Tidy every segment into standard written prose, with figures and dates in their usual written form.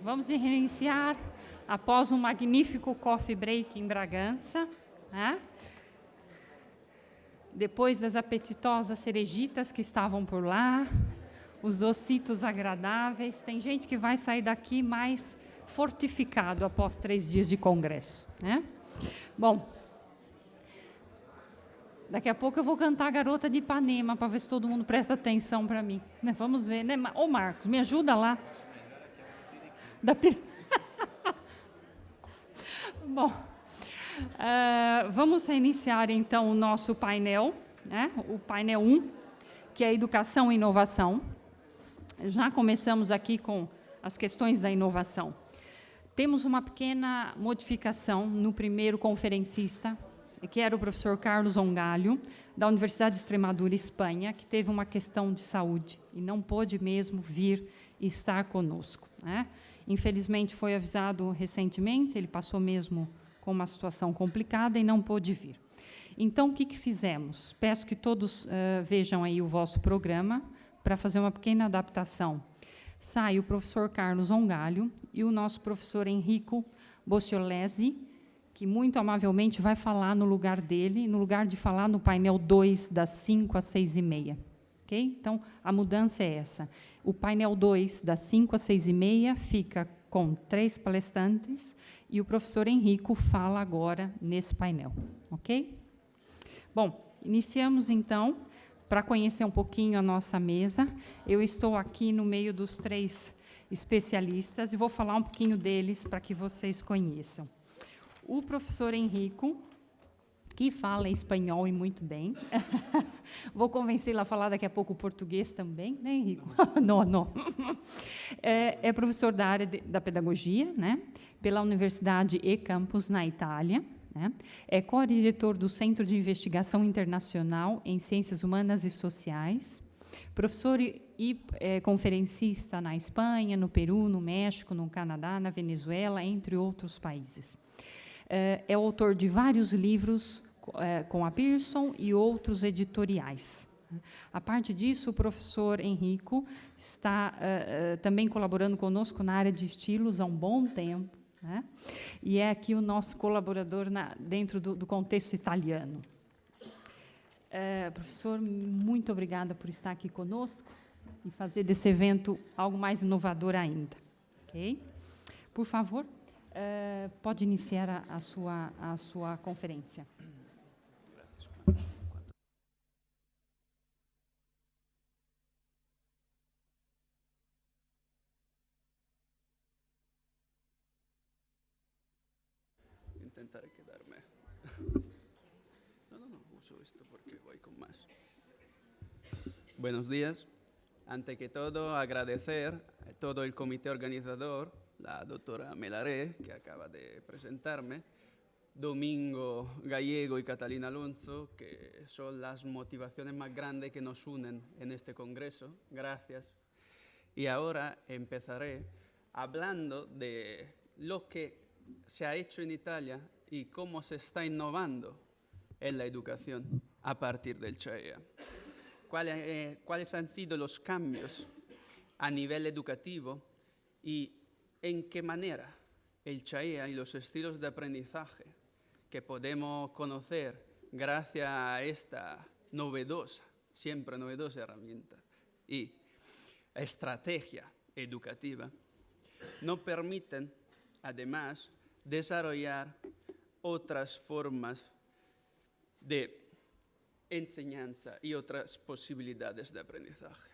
Vamos reiniciar após um magnífico coffee break em Bragança, né? Depois das apetitosas cerejitas que estavam por lá, os docitos agradáveis. Tem gente que vai sair daqui mais fortificado após 3 dias de congresso, né? Bom, daqui a pouco eu vou cantar Garota de Ipanema para ver se todo mundo presta atenção para mim, né? Vamos ver, né? Ô Marcos, me ajuda lá. Bom, vamos reiniciar então o nosso painel, né? O painel 1, que é Educação e Inovação. Já começamos aqui com as questões da inovação. Temos uma pequena modificação no primeiro conferencista, que era o professor Carlos Ongalho, da Universidade de Extremadura, Espanha, que teve uma questão de saúde e não pôde mesmo vir e estar conosco, né? Infelizmente, foi avisado recentemente, ele passou mesmo com uma situação complicada e não pôde vir. Então, o que fizemos? Peço que todos vejam aí o vosso programa para fazer uma pequena adaptação. Sai o professor Carlos Ongalho e o nosso professor Enrico Bocciolesi, que muito amavelmente vai falar no lugar dele, no lugar de falar no painel 2, das 5 às 6h30. Okay? Então, a mudança é essa. O painel 2, das 5 às 6h30, fica com 3 palestrantes e o professor Enrico fala agora nesse painel. Ok? Bom, iniciamos então. Para conhecer um pouquinho a nossa mesa, eu estou aqui no meio dos 3 especialistas e vou falar um pouquinho deles para que vocês conheçam. O professor Enrico, que fala espanhol e muito bem. Vou convencê-lo a falar daqui a pouco português também, né, Enrico? Não. É professor da área da pedagogia, né, pela Universidade e-Campus, na Itália. Né? É co-diretor do Centro de Investigação Internacional em Ciências Humanas e Sociais, professor e conferencista na Espanha, no Peru, no México, no Canadá, na Venezuela, entre outros países. É autor de vários livros com a Pearson e outros editoriais. A parte disso, o professor Enrico está também colaborando conosco na área de estilos há um bom tempo, né? E é aqui o nosso colaborador dentro do contexto italiano. Professor, muito obrigada por estar aqui conosco e fazer desse evento algo mais inovador ainda. Okay? Por favor, pode iniciar a sua conferência. Intentaré quedarme. No, uso esto porque voy con más. Buenos días. Ante que todo, agradecer a todo el comité organizador, la doctora Melaré, que acaba de presentarme, Domingo Gallego y Catalina Alonso, que son las motivaciones más grandes que nos unen en este congreso. Gracias. Y ahora empezaré hablando de lo que se ha hecho en Italia y cómo se está innovando en la educación a partir del CHAEA. ¿Cuáles han sido los cambios a nivel educativo y en qué manera el CHAEA y los estilos de aprendizaje que podemos conocer gracias a esta siempre novedosa herramienta y estrategia educativa nos permiten además desarrollar otras formas de enseñanza y otras posibilidades de aprendizaje.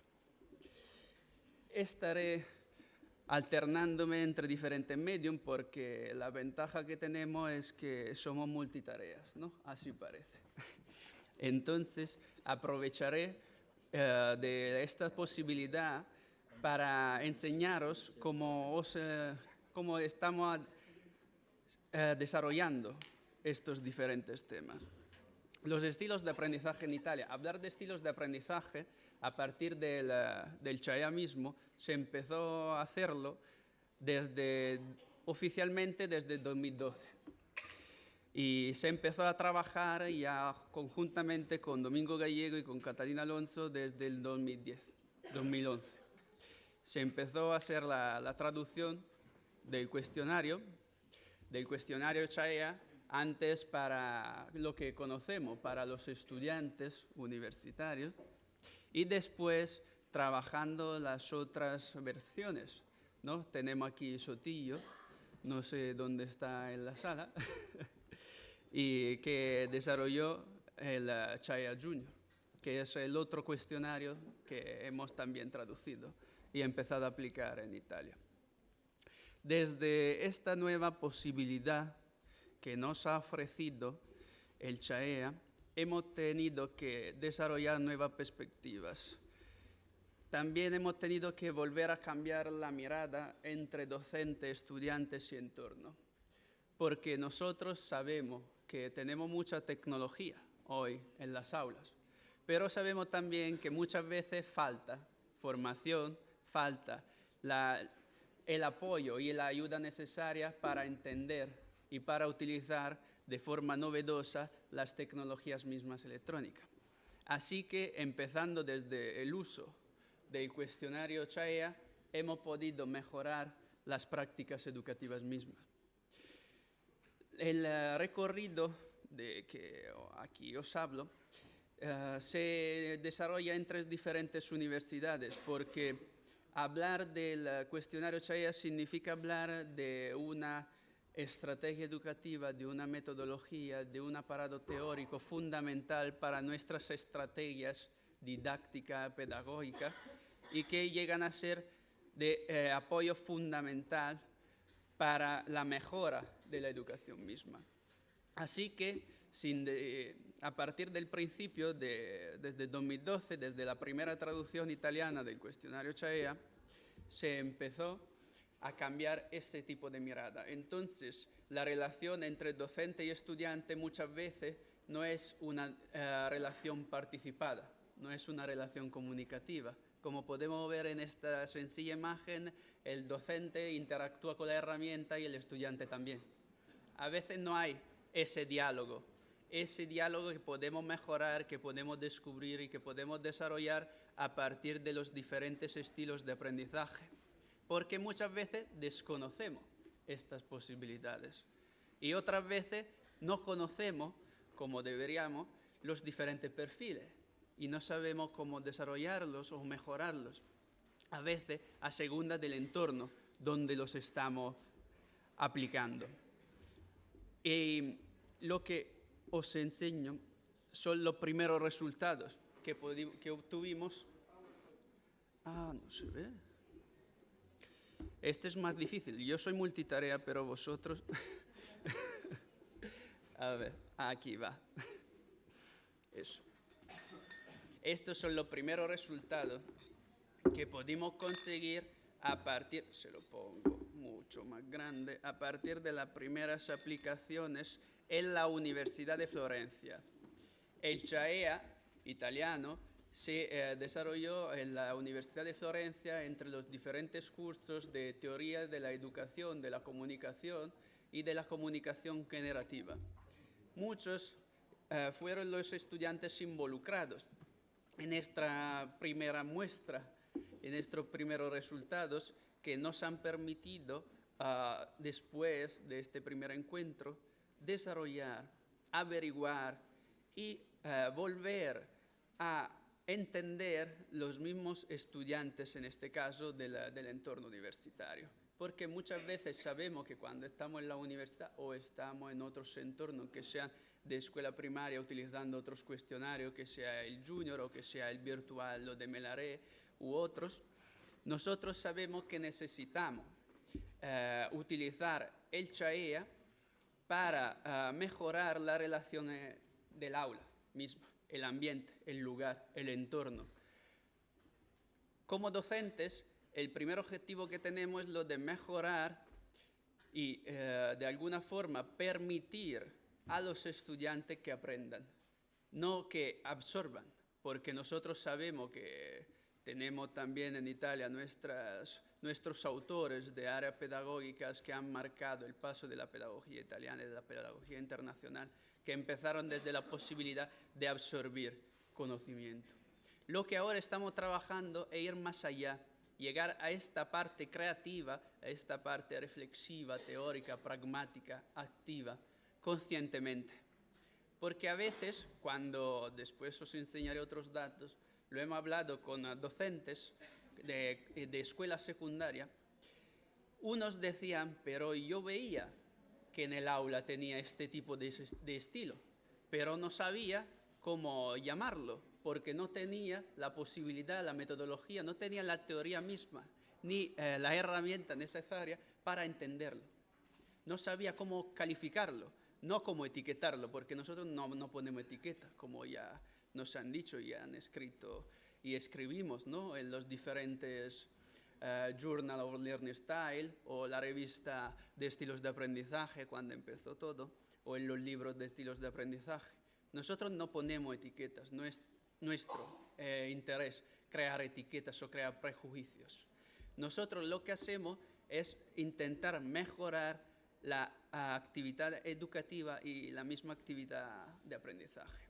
Estaré alternándome entre diferentes medios porque la ventaja que tenemos es que somos multitareas, ¿no? Así parece. Entonces, aprovecharé de esta posibilidad para enseñaros cómo estamos desarrollando estos diferentes temas. Los estilos de aprendizaje en Italia. Hablar de estilos de aprendizaje a partir del CHAEA mismo se empezó a hacerlo oficialmente desde 2012. Y se empezó a trabajar ya conjuntamente con Domingo Gallego y con Catalina Alonso desde el 2011. Se empezó a hacer la traducción del cuestionario CHAEA, antes para lo que conocemos, para los estudiantes universitarios, y después trabajando las otras versiones, ¿no? Tenemos aquí Sotillo, no sé dónde está en la sala, y que desarrolló el CHAEA Junior, que es el otro cuestionario que hemos también traducido y empezado a aplicar en Italia. Desde esta nueva posibilidad que nos ha ofrecido el CHAEA, hemos tenido que desarrollar nuevas perspectivas. También hemos tenido que volver a cambiar la mirada entre docentes, estudiantes y entorno, porque nosotros sabemos que tenemos mucha tecnología hoy en las aulas, pero sabemos también que muchas veces falta formación, falta el apoyo y la ayuda necesaria para entender y para utilizar de forma novedosa las tecnologías mismas electrónicas. Así que, empezando desde el uso del cuestionario CHAEA, hemos podido mejorar las prácticas educativas mismas. El recorrido de que aquí os hablo se desarrolla en 3 diferentes universidades, porque hablar del cuestionario CHAEA significa hablar de una estrategia educativa, de una metodología, de un aparato teórico fundamental para nuestras estrategias didáctica, pedagógica, y que llegan a ser de apoyo fundamental para la mejora de la educación misma. Así que, a partir del principio, desde 2012, desde la primera traducción italiana del cuestionario CHAEA, se empezó a cambiar ese tipo de mirada. Entonces, la relación entre docente y estudiante muchas veces no es una relación participada, no es una relación comunicativa. Como podemos ver en esta sencilla imagen, el docente interactúa con la herramienta y el estudiante también. A veces no hay ese diálogo que podemos mejorar, que podemos descubrir y que podemos desarrollar a partir de los diferentes estilos de aprendizaje, porque muchas veces desconocemos estas posibilidades y otras veces no conocemos, como deberíamos, los diferentes perfiles y no sabemos cómo desarrollarlos o mejorarlos, a veces a segunda del entorno donde los estamos aplicando. Y lo que os enseño son los primeros resultados que obtuvimos. No se ve. Este es más difícil. Yo soy multitarea, pero vosotros... A ver, aquí va. Eso. Estos son los primeros resultados que pudimos conseguir a partir, se lo pongo mucho más grande, a partir de las primeras aplicaciones en la Universidad de Florencia. El CHAEA italiano se desarrolló en la Universidad de Florencia entre los diferentes cursos de teoría de la educación, de la comunicación y de la comunicación generativa. Muchos fueron los estudiantes involucrados en esta primera muestra, en estos primeros resultados que nos han permitido, después de este primer encuentro, desarrollar, averiguar y volver a entender los mismos estudiantes, en este caso, del entorno universitario. Porque muchas veces sabemos que cuando estamos en la universidad o estamos en otros entornos, que sean de escuela primaria utilizando otros cuestionarios, que sea el Junior o que sea el virtual o de Melaré u otros, nosotros sabemos que necesitamos utilizar el CHAEA para mejorar la relación del aula misma, el ambiente, el lugar, el entorno. Como docentes, el primer objetivo que tenemos es lo de mejorar y de alguna forma permitir a los estudiantes que aprendan, no que absorban, porque nosotros sabemos que tenemos también en Italia nuestros autores de áreas pedagógicas que han marcado el paso de la pedagogía italiana y de la pedagogía internacional, que empezaron desde la posibilidad de absorbir conocimiento. Lo que ahora estamos trabajando es ir más allá llegar a esta parte creativa, a esta parte reflexiva, teórica, pragmática, activa, conscientemente. Porque a veces, cuando después os enseñaré otros datos, lo hemos hablado con docentes de escuela secundaria, unos decían, pero yo veía que en el aula tenía este tipo de estilo, pero no sabía cómo llamarlo, porque no tenía la posibilidad, la metodología, no tenía la teoría misma, ni la herramienta necesaria para entenderlo. No sabía cómo calificarlo, no cómo etiquetarlo, porque nosotros no ponemos etiquetas, como ya nos han dicho y han escrito y escribimos, ¿no?, en los diferentes Journal of Learning Style o la revista de estilos de aprendizaje cuando empezó todo, o en los libros de estilos de aprendizaje. Nosotros no ponemos etiquetas, no es nuestro interés crear etiquetas o crear prejuicios. Nosotros lo que hacemos es intentar mejorar la actividad educativa y la misma actividad de aprendizaje.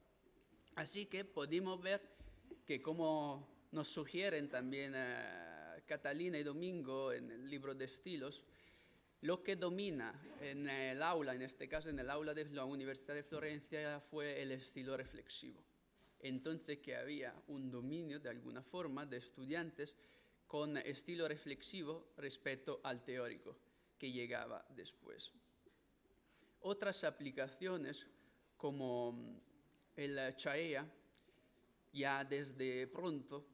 Así que pudimos ver que, como nos sugieren también Catalina y Domingo en el libro de estilos, lo que domina en el aula, en este caso en el aula de la Universidad de Florencia, fue el estilo reflexivo. Entonces, que había un dominio de alguna forma de estudiantes con estilo reflexivo respecto al teórico que llegaba después. Otras aplicaciones como el CHAEA, ya desde pronto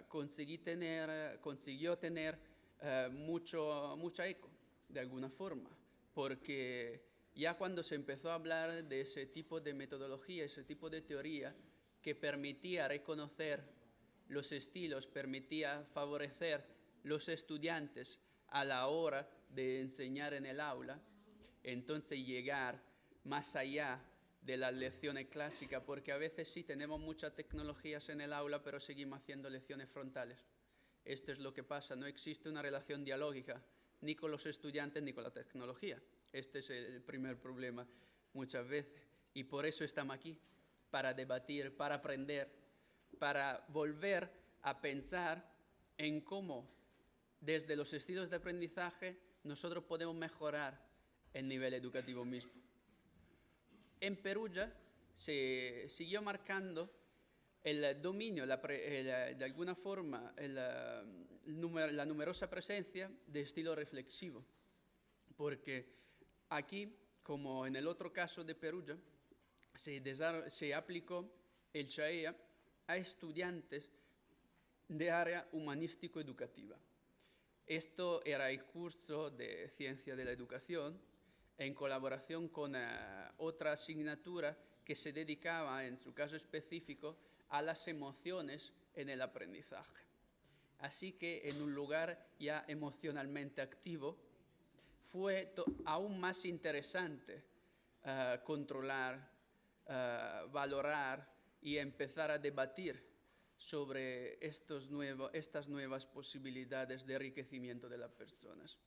consiguió tener mucha eco, de alguna forma, porque ya cuando se empezó a hablar de ese tipo de metodología, ese tipo de teoría que permitía reconocer los estilos, permitía favorecer los estudiantes a la hora de enseñar en el aula, entonces llegar más allá de las lecciones clásicas, porque a veces sí tenemos muchas tecnologías en el aula, pero seguimos haciendo lecciones frontales. Esto es lo que pasa, no existe una relación dialógica ni con los estudiantes ni con la tecnología. Este es el primer problema muchas veces, y por eso estamos aquí, para debatir, para aprender, para volver a pensar en cómo desde los estilos de aprendizaje nosotros podemos mejorar el nivel educativo mismo. En Perugia se siguió marcando el dominio, de alguna forma, la numerosa presencia de estilo reflexivo, porque aquí, como en el otro caso de Perugia, se aplicó el CHAEA a estudiantes de área humanístico-educativa. Esto era el curso de Ciencia de la Educación, en colaboración con otra asignatura que se dedicaba, en su caso específico, a las emociones en el aprendizaje. Así que en un lugar ya emocionalmente activo, fue aún más interesante controlar, valorar y empezar a debatir sobre estas nuevas posibilidades de enriquecimiento de las personas.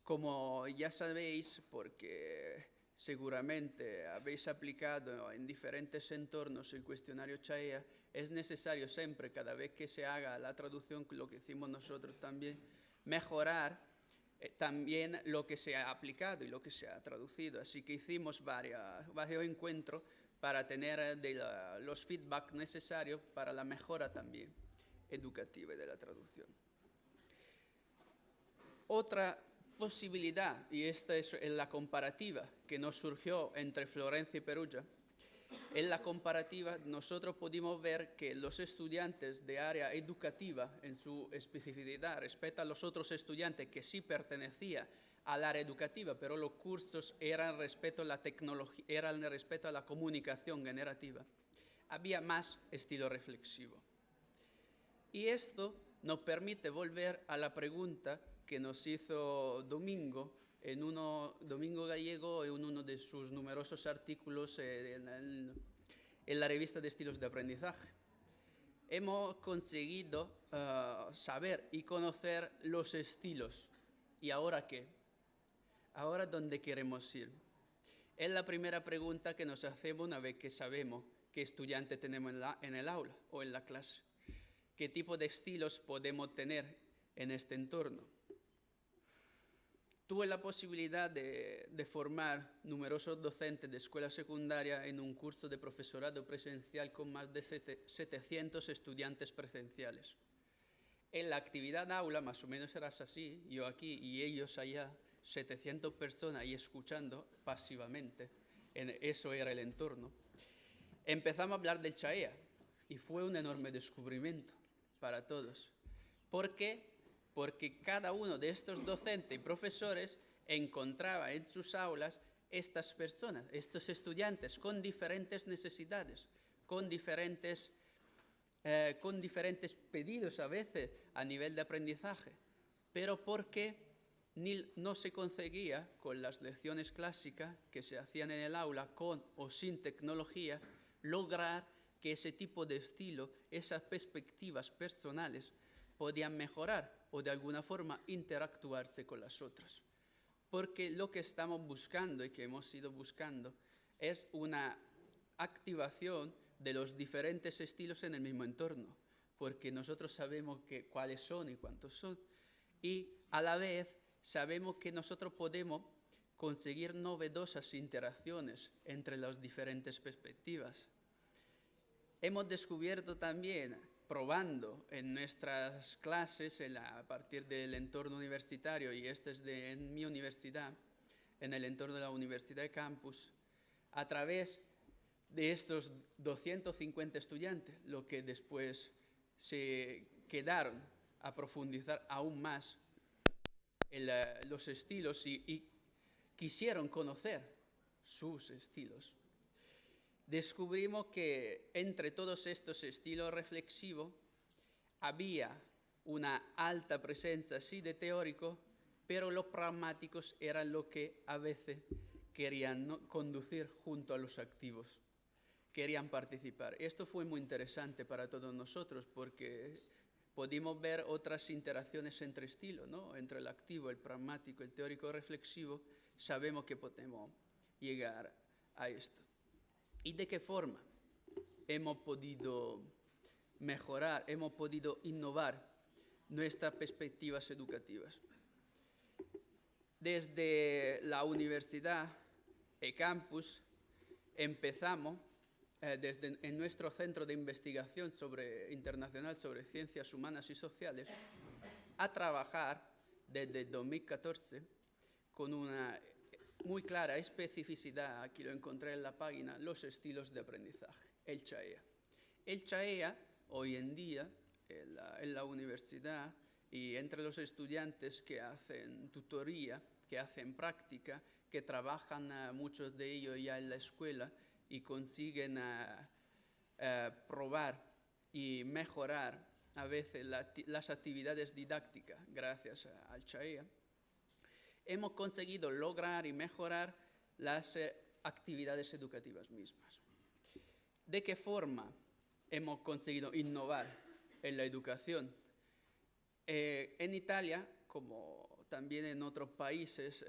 Como ya sabéis, porque seguramente habéis aplicado en diferentes entornos el cuestionario CHAEA, es necesario siempre, cada vez que se haga la traducción, lo que hicimos nosotros también, mejorar también lo que se ha aplicado y lo que se ha traducido. Así que hicimos varios encuentros para tener los feedback necesarios para la mejora también educativa de la traducción. Otra posibilidad, y esta es la comparativa que nos surgió entre Florencia y Perugia, en la comparativa nosotros pudimos ver que los estudiantes de área educativa, en su especificidad respecto a los otros estudiantes que sí pertenecían al área educativa, pero los cursos eran respecto a la tecnología, eran respecto a la comunicación generativa, había más estilo reflexivo. Y esto nos permite volver a la pregunta que nos hizo Domingo Gallego, en uno de sus numerosos artículos en la revista de estilos de aprendizaje. Hemos conseguido saber y conocer los estilos. ¿Y ahora qué? ¿Ahora dónde queremos ir? Es la primera pregunta que nos hacemos una vez que sabemos qué estudiante tenemos en el aula o en la clase. qué tipo de estilos podemos tener en este entorno. Tuve la posibilidad de formar numerosos docentes de escuela secundaria en un curso de profesorado presencial con más de 700 estudiantes presenciales. En la actividad aula más o menos era así, yo aquí y ellos allá, 700 personas y escuchando pasivamente. Eso era el entorno. Empezamos a hablar del Chaea y fue un enorme descubrimiento para todos. ¿Por qué? Porque cada uno de estos docentes y profesores encontraba en sus aulas estas personas, estos estudiantes con diferentes necesidades, con diferentes pedidos a veces a nivel de aprendizaje, pero porque no se conseguía con las lecciones clásicas que se hacían en el aula, con o sin tecnología, lograr que ese tipo de estilo, esas perspectivas personales, podían mejorar o de alguna forma interactuarse con las otras. Porque lo que estamos buscando y que hemos ido buscando es una activación de los diferentes estilos en el mismo entorno, porque nosotros sabemos cuáles son y cuántos son, y a la vez sabemos que nosotros podemos conseguir novedosas interacciones entre las diferentes perspectivas. Hemos descubierto también, probando en nuestras clases a partir del entorno universitario, y este es en mi universidad, en el entorno de la Universidad de Campus, a través de estos 250 estudiantes, lo que después se quedaron a profundizar aún más en los estilos y quisieron conocer sus estilos. Descubrimos que entre todos estos estilos reflexivos había una alta presencia, sí, de teórico, pero los pragmáticos eran lo que a veces querían conducir junto a los activos, querían participar. Esto fue muy interesante para todos nosotros porque pudimos ver otras interacciones entre estilos, ¿no? Entre el activo, el pragmático, el teórico reflexivo. Sabemos que podemos llegar a esto. ¿Y de qué forma hemos podido mejorar, hemos podido innovar nuestras perspectivas educativas? Desde la Universidad e Campus empezamos, en nuestro centro de investigación internacional sobre ciencias humanas y sociales, a trabajar desde 2014 con una muy clara especificidad, aquí lo encontré en la página, los estilos de aprendizaje, el Chaea. El Chaea, hoy en día, en la universidad y entre los estudiantes que hacen tutoría, que hacen práctica, que trabajan muchos de ellos ya en la escuela y consiguen probar y mejorar a veces las actividades didácticas gracias al Chaea, hemos conseguido lograr y mejorar las actividades educativas mismas. ¿De qué forma hemos conseguido innovar en la educación? En Italia, como también en otros países,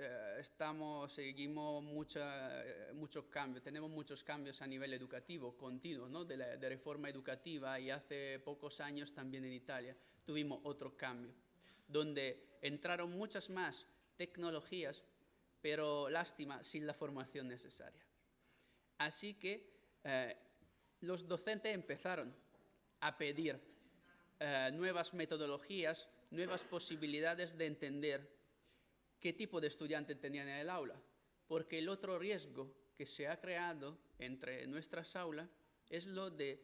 seguimos muchos cambios, tenemos muchos cambios a nivel educativo continuo, ¿no? de reforma educativa, y hace pocos años también en Italia tuvimos otro cambio, donde entraron muchas más tecnologías, pero lástima, sin la formación necesaria. Así que los docentes empezaron a pedir nuevas metodologías, nuevas posibilidades de entender qué tipo de estudiante tenían en el aula, porque el otro riesgo que se ha creado entre nuestras aulas es lo de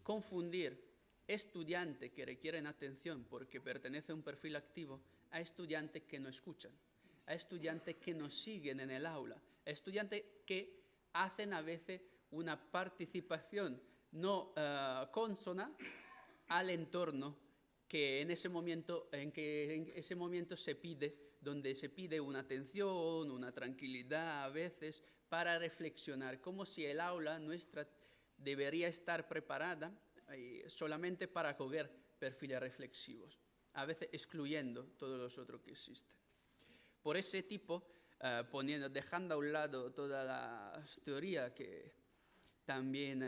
confundir estudiantes que requieren atención porque pertenece a un perfil activo a estudiantes que no escuchan, a estudiantes que no siguen en el aula, a estudiantes que hacen a veces una participación no consona al entorno que en ese momento se pide, donde se pide una atención, una tranquilidad a veces para reflexionar, como si el aula nuestra debería estar preparada solamente para acoger perfiles reflexivos, a veces excluyendo todos los otros que existen. Por ese tipo, dejando a un lado todas las teorías que también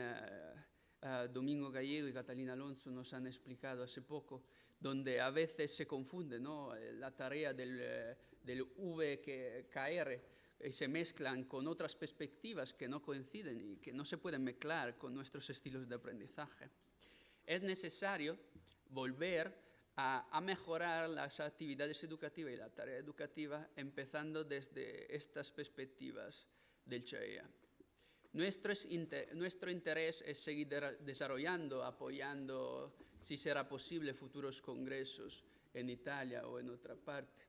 Domingo Gallego y Catalina Alonso nos han explicado hace poco, donde a veces se confunde, ¿no?, la tarea del VKR y se mezclan con otras perspectivas que no coinciden y que no se pueden mezclar con nuestros estilos de aprendizaje. Es necesario volver a mejorar las actividades educativas y la tarea educativa, empezando desde estas perspectivas del CHAEA. Nuestro interés es seguir desarrollando, apoyando, si será posible, futuros congresos en Italia o en otra parte,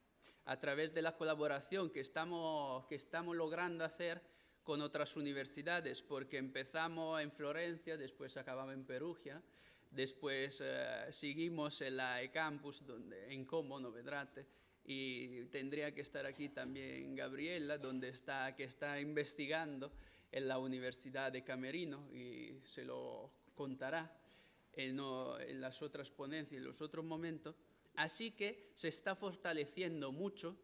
a través de la colaboración que estamos logrando hacer con otras universidades, porque empezamos en Florencia, después acabamos en Perugia, después seguimos en la eCampus, en Como, Novedrate, y tendría que estar aquí también Gabriela, que está investigando en la Universidad de Camerino, y se lo contará en las otras ponencias, en los otros momentos. Así que se está fortaleciendo mucho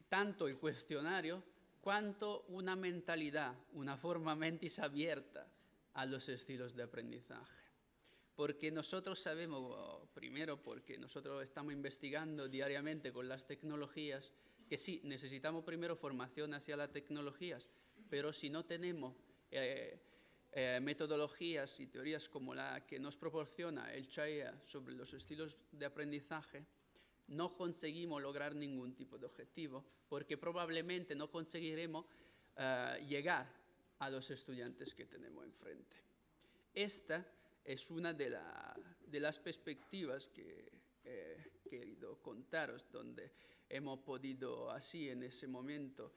tanto el cuestionario cuanto una mentalidad, una forma mentis abierta a los estilos de aprendizaje. Porque nosotros sabemos, primero porque nosotros estamos investigando diariamente con las tecnologías, que sí, necesitamos primero formación hacia las tecnologías, pero si no tenemos metodologías y teorías como la que nos proporciona el CHAEA sobre los estilos de aprendizaje, no conseguimos lograr ningún tipo de objetivo, porque probablemente no conseguiremos llegar a los estudiantes que tenemos enfrente. Esta es una de las perspectivas que he querido contaros, donde hemos podido así en ese momento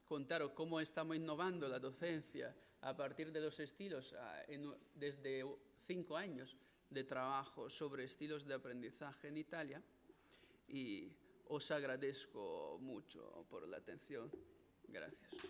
contaros cómo estamos innovando la docencia a partir de los estilos desde 5 años de trabajo sobre estilos de aprendizaje en Italia, y os agradezco mucho por la atención. Gracias.